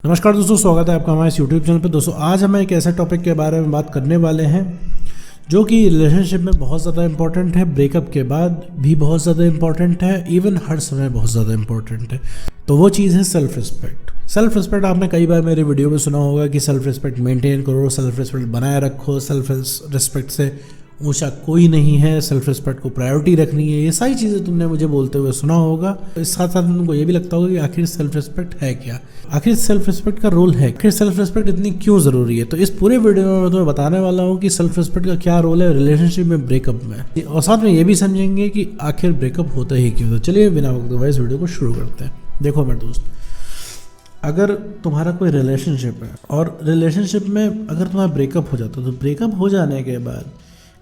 नमस्कार दोस्तों, स्वागत है आपका हमारे इस यूट्यूब चैनल पे। दोस्तों आज हम एक ऐसे टॉपिक के बारे में बात करने वाले हैं जो कि रिलेशनशिप में बहुत ज़्यादा इंपॉर्टेंट है, ब्रेकअप के बाद भी बहुत ज़्यादा इंपॉर्टेंट है, इवन हर समय बहुत ज़्यादा इंपॉर्टेंट है। तो वो चीज़ है सेल्फ रिस्पेक्ट। सेल्फ रिस्पेक्ट आपने कई बार मेरे वीडियो में सुना होगा कि सेल्फ रिस्पेक्ट मेंटेन करो, सेल्फ रिस्पेक्ट बनाए रखो, सेल्फ रिस्पेक्ट से ऊंचा कोई नहीं है, सेल्फ रिस्पेक्ट को प्रायोरिटी रखनी है। ये सारी चीज़ें तुमने मुझे बोलते हुए सुना होगा। इस साथ साथ तुमको ये भी लगता होगा कि आखिर सेल्फ रिस्पेक्ट है क्या, आखिर सेल्फ रिस्पेक्ट का रोल है, आखिर सेल्फ रिस्पेक्ट इतनी क्यों ज़रूरी है। तो इस पूरे वीडियो में मैं तुम्हें बताने वाला हूँ कि सेल्फ रिस्पेक्ट का क्या रोल है रिलेशनशिप में, ब्रेकअप में, और साथ में ये भी समझेंगे कि आखिर ब्रेकअप होता ही क्यों। तो चलिए बिना वक्त गवाए इस वीडियो को शुरू करते हैं। देखो मेरे दोस्त, अगर तुम्हारा कोई रिलेशनशिप है और रिलेशनशिप में अगर तुम्हारा ब्रेकअप हो जाता है तो ब्रेकअप हो जाने के बाद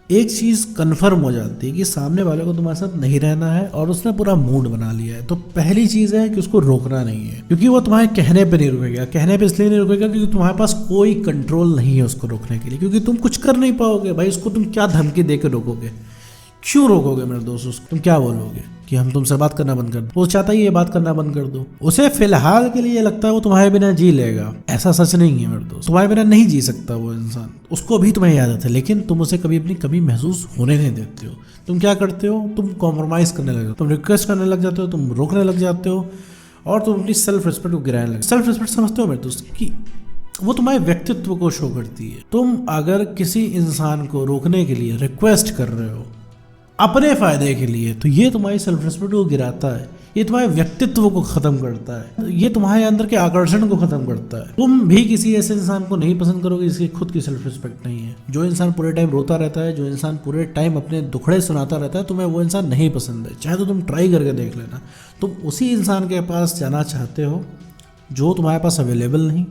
एक चीज़ कन्फर्म हो जाती है कि सामने वाले को तुम्हारे साथ नहीं रहना है और उसने पूरा मूड बना लिया है। तो पहली चीज़ है कि उसको रोकना नहीं है, क्योंकि वो तुम्हारे कहने पे नहीं रुकेगा। कहने पे इसलिए नहीं रुकेगा क्योंकि तुम्हारे पास कोई कंट्रोल नहीं है उसको रोकने के लिए, क्योंकि तुम कुछ कर नहीं पाओगे। भाई उसको तुम क्या धमकी दे के रोकोगे, क्यों रोकोगे मेरे दोस्त? उसको तुम क्या बोलोगे कि हम तुमसे बात करना बंद कर दो? वो चाहता ही ये बात करना बंद कर दो। उसे फिलहाल के लिए लगता है वो तुम्हारे बिना जी लेगा। ऐसा सच नहीं है मेरे दोस्त, तुम्हारे बिना नहीं जी सकता वो इंसान। उसको भी तुम्हें आदत है, लेकिन तुम उसे कभी अपनी कमी महसूस होने नहीं देते हो। तुम क्या करते हो? तुम कॉम्प्रोमाइज़ करने लग जाते हो, तुम रिक्वेस्ट करने लग जाते हो, तुम रोकने लग जाते हो और तुम अपनी सेल्फ रिस्पेक्ट को गिराने लगे। सेल्फ रिस्पेक्ट समझते हो मेरे दोस्त कि वो तुम्हारे व्यक्तित्व को शो करती है। तुम अगर किसी इंसान को रोकने के लिए रिक्वेस्ट कर रहे हो अपने फायदे के लिए, तो ये तुम्हारी सेल्फ रिस्पेक्ट को गिराता है, ये तुम्हारे व्यक्तित्व को खत्म करता है, ये तुम्हारे अंदर के आकर्षण को खत्म करता है। तुम भी किसी ऐसे इंसान को नहीं पसंद करोगे जिसकी खुद की सेल्फ रिस्पेक्ट नहीं है। जो इंसान पूरे टाइम रोता रहता है, जो इंसान पूरे टाइम अपने दुखड़े सुनाता रहता है, तुम्हें वो इंसान नहीं पसंद है। चाहे तो तुम ट्राई करके देख लेना। तुम उसी इंसान के पास जाना चाहते हो जो तुम्हारे पास अवेलेबल नहीं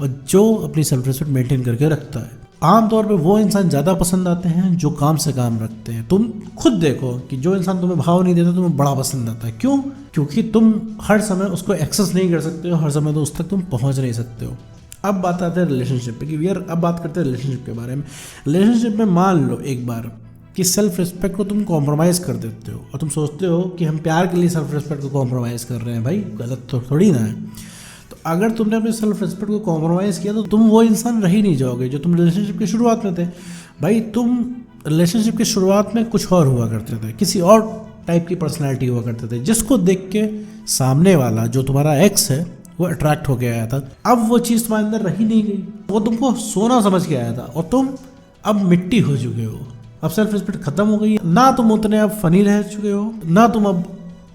और जो अपनी सेल्फ रिस्पेक्ट मेंटेन करके रखता है। आमतौर पे वो इंसान ज़्यादा पसंद आते हैं जो काम से काम रखते हैं। तुम खुद देखो कि जो इंसान तुम्हें भाव नहीं देता तुम्हें बड़ा पसंद आता है। क्यों? क्योंकि तुम हर समय उसको एक्सेस नहीं कर सकते हो, हर समय तो उस तक तुम पहुंच नहीं सकते हो। अब बात आते हैं रिलेशनशिप पे कि यार अब बात करते हैं रिलेशनशिप के बारे में। रिलेशनशिप में मान लो एक बार कि सेल्फ रिस्पेक्ट को तुम कॉम्प्रोमाइज़ कर देते हो और तुम सोचते हो कि हम प्यार के लिए सेल्फ रिस्पेक्ट को कॉम्प्रोमाइज़ कर रहे हैं। भाई गलत तो थोड़ी ना है। तो अगर तुमने अपने सेल्फ रिस्पेक्ट को कॉम्प्रोमाइज़ किया तो तुम वो इंसान रह ही नहीं जाओगे जो तुम रिलेशनशिप की शुरुआत में थे। भाई तुम रिलेशनशिप की शुरुआत में कुछ और हुआ करते थे, किसी और टाइप की पर्सनैलिटी हुआ करते थे, जिसको देख के सामने वाला जो तुम्हारा एक्स है वो अट्रैक्ट होके आया था। अब वो चीज़ तुम्हारे अंदर रही नहीं गई, वो तुमको सोना समझ के आया था और तुम अब मिट्टी हो चुके हो। अब सेल्फ रिस्पेक्ट खत्म हो गई, ना तुम उतने अब फनी रह चुके हो, ना तुम अब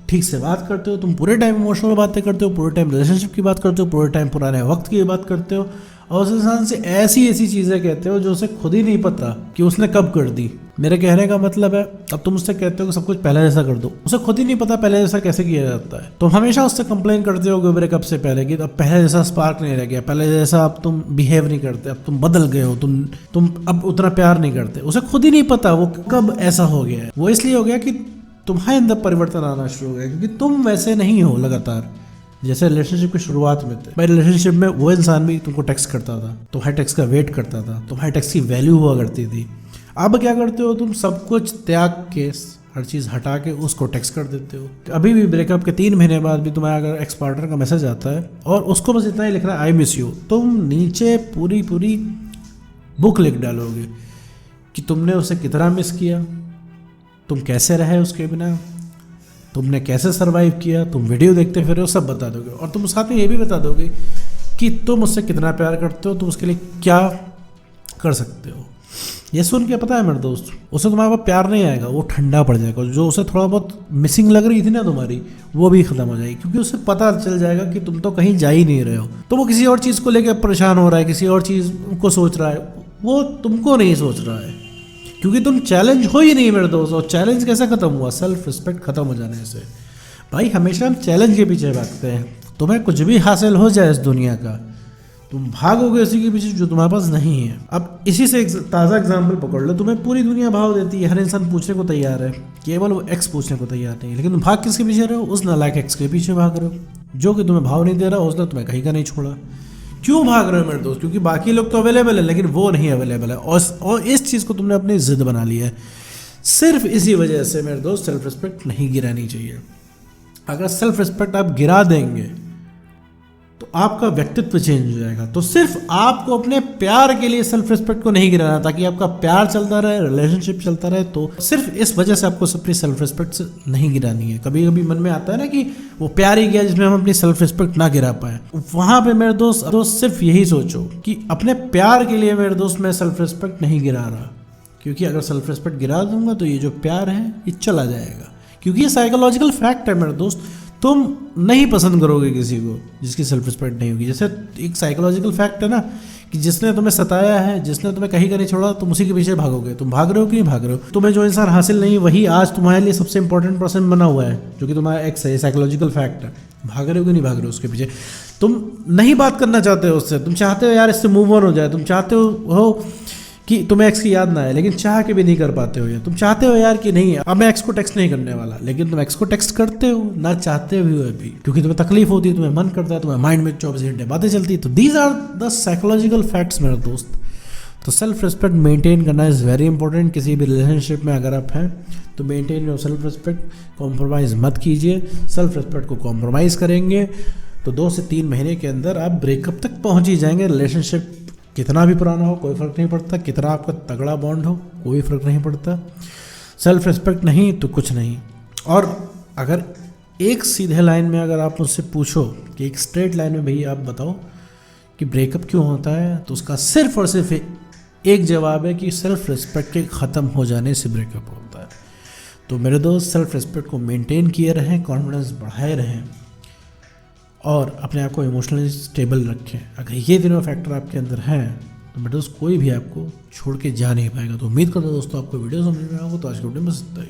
ठीक से बात करते हो। तुम पूरे टाइम इमोशनल बातें करते हो, पूरे टाइम रिलेशनशिप की बात करते हो, पूरे टाइम पुराने वक्त की बात करते हो और उस इंसान से ऐसी ऐसी चीज़ें कहते हो जो उसे खुद ही नहीं पता कि उसने कब कर दी। मेरे कहने का मतलब है अब तुम उससे कहते हो कि सब कुछ पहले जैसा कर दो, उसे खुद ही नहीं पता पहले जैसा कैसे किया जाता है। तुम हमेशा उससे कंप्लेन करते हो ब्रेकअप से पहले कि अब पहले जैसा स्पार्क नहीं रह गया, पहले जैसा अब तुम बिहेव नहीं करते, अब तुम बदल गए हो, तुम अब उतना प्यार नहीं करते। उसे खुद ही नहीं पता वो कब ऐसा हो गया है। वो इसलिए हो गया कि तुम्हारे अंदर परिवर्तन आना शुरू हो गया, क्योंकि तुम वैसे नहीं हो लगातार जैसे रिलेशनशिप की शुरुआत में थे। भाई रिलेशनशिप में वो इंसान भी तुमको टेक्स्ट करता था, तुम्हारे टेक्स्ट का वेट करता था, तुम्हारे टेक्स्ट की वैल्यू हुआ करती थी। अब क्या करते हो? तुम सब कुछ त्याग के, हर चीज़ हटा के उसको टेक्स्ट कर देते हो। अभी भी ब्रेकअप के 3 महीने बाद भी तुम्हारा अगर एक्स पार्टनर का मैसेज आता है और उसको बस इतना ही लिखना है आई मिस यू, तुम नीचे पूरी बुक लिख डालोगे कि तुमने उसे कितना मिस किया, तुम कैसे रहे उसके बिना, तुमने कैसे सरवाइव किया, तुम वीडियो देखते फिर सब बता दोगे। और तुम साथ में ये भी बता दोगे कि तुम उससे कितना प्यार करते हो, तुम उसके लिए क्या कर सकते हो। ये सुन के पता है मेरे दोस्त, उसे तुम्हारे पास प्यार नहीं आएगा, वो ठंडा पड़ जाएगा। जो उसे थोड़ा बहुत मिसिंग लग रही थी ना तुम्हारी, वो भी खत्म हो जाएगी, क्योंकि उसे पता चल जाएगा कि तुम तो कहीं जा ही नहीं रहे हो। तो वो किसी और चीज़ को लेकर परेशान हो रहा है, किसी और चीज़ को सोच रहा है, वो तुमको नहीं सोच रहा है, क्योंकि तुम चैलेंज हो ही नहीं मेरे दोस्त। और चैलेंज कैसे खत्म हुआ? सेल्फ रिस्पेक्ट खत्म हो जाने से। भाई हमेशा हम चैलेंज के पीछे भागते हैं। तुम्हें कुछ भी हासिल हो जाए इस दुनिया का, तुम भागोगे उसी के पीछे जो तुम्हारे पास नहीं है। अब इसी से एक ताज़ा एग्जाम्पल पकड़ लो। तुम्हें पूरी दुनिया भाव देती है, हर इंसान पूछने को तैयार है, केवल वो एक्स पूछने को तैयार नहीं है। लेकिन तुम भाग किसके पीछे रहे हो? उस नालायक एक्स के पीछे भाग रहे हो जो कि तुम्हें भाव नहीं दे रहा, उसने तुम्हें कहीं का नहीं छोड़ा। क्यों भाग रहे हो मेरे दोस्त? क्योंकि बाकी लोग तो अवेलेबल है लेकिन वो नहीं अवेलेबल है, और इस चीज़ को तुमने अपनी जिद बना ली है। सिर्फ इसी वजह से मेरे दोस्त सेल्फ रिस्पेक्ट नहीं गिरानी चाहिए। अगर सेल्फ रिस्पेक्ट आप गिरा देंगे तो आपका व्यक्तित्व चेंज हो जाएगा। तो सिर्फ आपको अपने प्यार के लिए सेल्फ रिस्पेक्ट को नहीं गिराना, ताकि आपका प्यार चलता रहे, रिलेशनशिप चलता रहे, तो सिर्फ इस वजह से आपको अपनी सेल्फ रिस्पेक्ट से नहीं गिरानी है। कभी कभी मन में आता है ना कि वो प्यार ही गया जिसमें हम अपनी सेल्फ रिस्पेक्ट ना गिरा पाए, वहां पे मेरे दोस्त सिर्फ यही सोचो कि अपने प्यार के लिए मेरे दोस्त मैं सेल्फ रिस्पेक्ट नहीं गिरा रहा, क्योंकि अगर सेल्फ रिस्पेक्ट गिरा दूंगा तो ये जो प्यार है ये चला जाएगा। क्योंकि ये साइकोलॉजिकल फैक्ट है मेरे दोस्त, तुम नहीं पसंद करोगे किसी को जिसकी सेल्फ रिस्पेक्ट नहीं होगी। जैसे एक साइकोलॉजिकल फैक्ट है ना कि जिसने तुम्हें सताया है, जिसने तुम्हें कहीं का नहीं छोड़ा, तुम उसी के पीछे भागोगे। तुम भाग रहे हो कि नहीं भाग रहे हो? तुम्हें जो इंसान हासिल नहीं, वही आज तुम्हारे लिए सबसे इंपॉर्टेंट पर्सन बना हुआ है, जो कि तुम्हारा एक्स है। साइकोलॉजिकल फैक्ट है। भाग रहे हो कि नहीं भाग रहे हो उसके पीछे? तुम नहीं बात करना चाहते हो उससे, तुम चाहते हो यार इससे मूव ऑन हो जाए, तुम चाहते हो कि तुम्हें एक्स की याद ना आए, लेकिन चाह के भी नहीं कर पाते हो। या तुम चाहते हो यार कि नहीं अब मैं एक्स को टेक्स्ट नहीं करने वाला, लेकिन तुम एक्स को टेक्स्ट करते हो ना चाहते हुए भी, क्योंकि तुम्हें तकलीफ होती है, तुम्हें मन करता है, तुम्हें माइंड में 24 घंटे बातें चलती है। तो these are the psychological facts मेरे दोस्त। तो सेल्फ रिस्पेक्ट मेंटेन करना इज़ वेरी इंपॉर्टेंट। किसी भी रिलेशनशिप में अगर आप हैं तो maintain your self respect, compromise मत कीजिए। सेल्फ रिस्पेक्ट को कॉम्प्रोमाइज़ करेंगे तो 2 से 3 महीने के अंदर आप ब्रेकअप तक पहुँच ही जाएंगे। रिलेशनशिप कितना भी पुराना हो कोई फ़र्क नहीं पड़ता, कितना आपका तगड़ा बॉन्ड हो कोई फ़र्क नहीं पड़ता। सेल्फ रिस्पेक्ट नहीं तो कुछ नहीं। और अगर एक सीधे लाइन में अगर आप मुझसे पूछो कि एक स्ट्रेट लाइन में भैया आप बताओ कि ब्रेकअप क्यों होता है, तो उसका सिर्फ और सिर्फ एक जवाब है कि सेल्फ रिस्पेक्ट के ख़त्म हो जाने से ब्रेकअप होता है। तो मेरे दोस्त सेल्फ रिस्पेक्ट को मेंटेन किए रहें, कॉन्फिडेंस बढ़ाए रहें और अपने आप को इमोशनली स्टेबल रखें। अगर ये तीनों फैक्टर आपके अंदर हैं तो मेरे दोस्त कोई भी आपको छोड़ के जा नहीं पाएगा। तो उम्मीद करता हूँ दोस्तों आपको वीडियो समझ में आएगा। तो आज के वीडियो में बस इतना ही।